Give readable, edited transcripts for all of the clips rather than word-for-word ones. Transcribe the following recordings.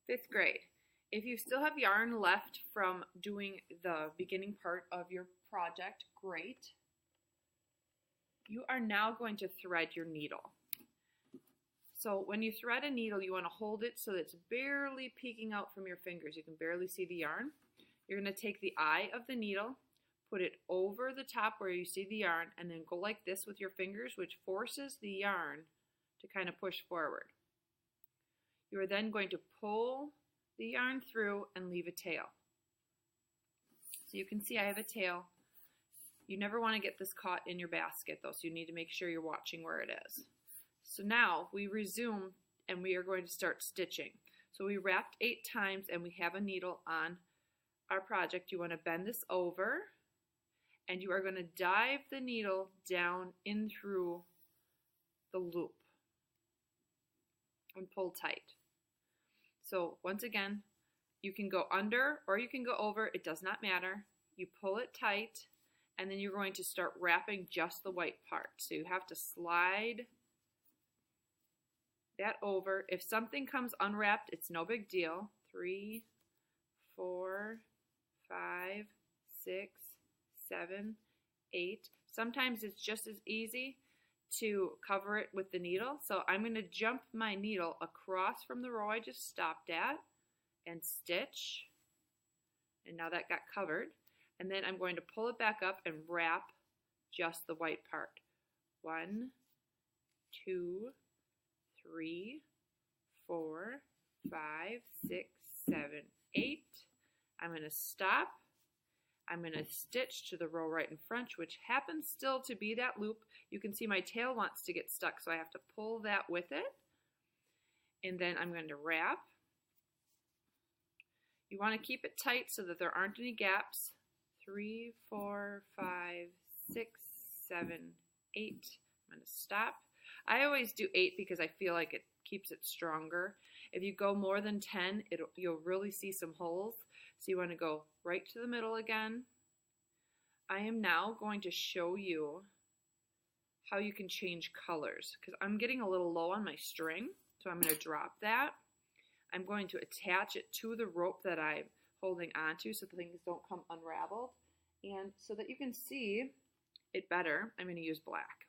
Fifth grade. If you still have yarn left from doing the beginning part of your project, great. You are now going to thread your needle. So when you thread a needle, you want to hold it so that it's barely peeking out from your fingers. You can barely see the yarn. You're going to take the eye of the needle, put it over the top where you see the yarn, and then go like this with your fingers, which forces the yarn to kind of push forward. You are then going to pull the yarn through and leave a tail. So you can see I have a tail. You never want to get this caught in your basket though, so you need to make sure you're watching where it is. So now we resume and we are going to start stitching. So we wrapped 8 times and we have a needle on our project. You want to bend this over and you are going to dive the needle down in through the loop and pull tight. So once again, you can go under or you can go over, it does not matter. You pull it tight and then you're going to start wrapping just the white part. So you have to slide that over. If something comes unwrapped, it's no big deal. 3, 4, 5, 6, 7, 8. Sometimes it's just as easy to cover it with the needle. So I'm going to jump my needle across from the row I just stopped at and stitch. And now that got covered. And then I'm going to pull it back up and wrap just the white part. 1, 2, 3, 4, 5, 6, 7, 8. I'm going to stop. I'm going to stitch to the row right in front, which happens still to be that loop. You can see my tail wants to get stuck, so I have to pull that with it. And then I'm going to wrap. You want to keep it tight so that there aren't any gaps. 3, 4, 5, 6, 7, 8. I'm going to stop. I always do 8 because I feel like it keeps it stronger. If you go more than 10, you'll really see some holes. So you want to go right to the middle again. I am now going to show you how you can change colors because I'm getting a little low on my string. So I'm going to drop that. I'm going to attach it to the rope that I'm holding onto so things don't come unraveled. And so that you can see it better, I'm going to use black.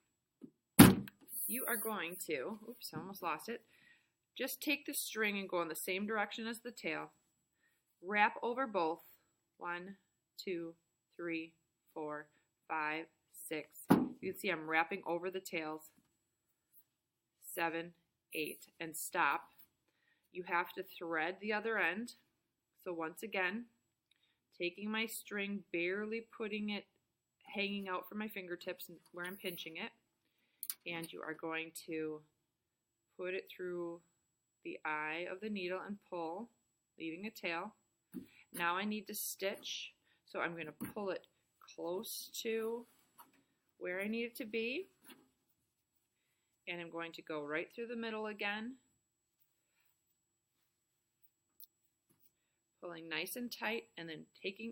You are going to, oops, I almost lost it. Just take the string and go in the same direction as the tail. Wrap over both. 1, 2, 3, 4, 5, 6. You can see I'm wrapping over the tails. 7, 8, and stop. You have to thread the other end. So once again, taking my string, barely putting it hanging out from my fingertips where I'm pinching it. And you are going to put it through the eye of the needle and pull, leaving a tail. Now I need to stitch, so I'm going to pull it close to where I need it to be. And I'm going to go right through the middle again, pulling nice and tight, and then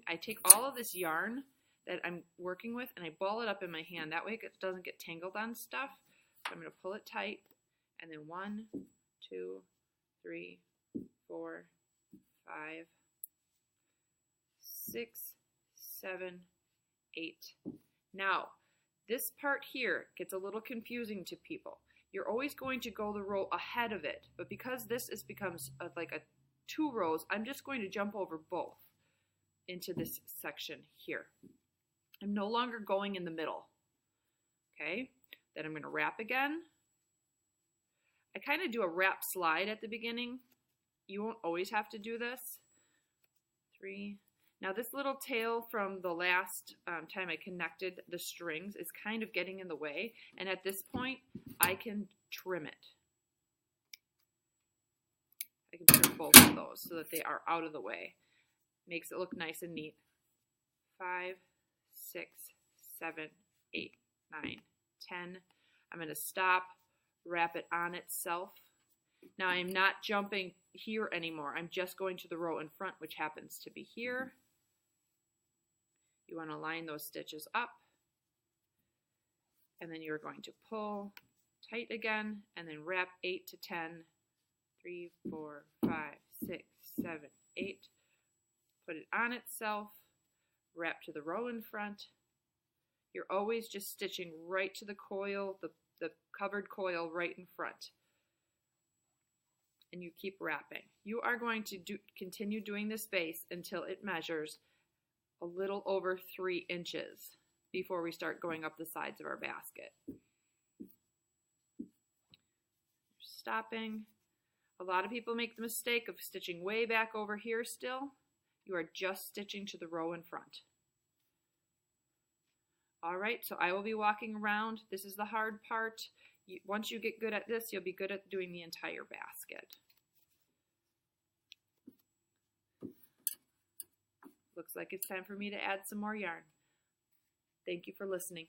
I take all of this yarn that I'm working with and I ball it up in my hand. That way it doesn't get tangled on stuff. So I'm going to pull it tight, and then 1, 2, 3, 4, 5, 6, 7, 8. Now, this part here gets a little confusing to people. You're always going to go the row ahead of it, but because this becomes like a 2 rows, I'm just going to jump over both into this section here. I'm no longer going in the middle. Okay, then I'm going to wrap again. I kind of do a wrap slide at the beginning. You won't always have to do this. 3. Now this little tail from the last time I connected the strings is kind of getting in the way, and at this point I can trim it. I can trim both of those so that they are out of the way. Makes it look nice and neat. 5, 6, 7, 8, 9, 10. I'm going to stop, wrap it on itself. Now I'm not jumping here anymore. I'm just going to the row in front, which happens to be here. You want to line those stitches up. And then you're going to pull tight again and then wrap 8 to 10. 3, 4, 5, 6, 7, 8. Put it on itself, wrap to the row in front. You're always just stitching right to the coil, the covered coil right in front. And you keep wrapping. You are going to continue doing this base until it measures a little over 3 inches before we start going up the sides of our basket. Stopping. A lot of people make the mistake of stitching way back over here still. You are just stitching to the row in front. All right, so I will be walking around. This is the hard part. Once you get good at this, you'll be good at doing the entire basket. Looks like it's time for me to add some more yarn. Thank you for listening.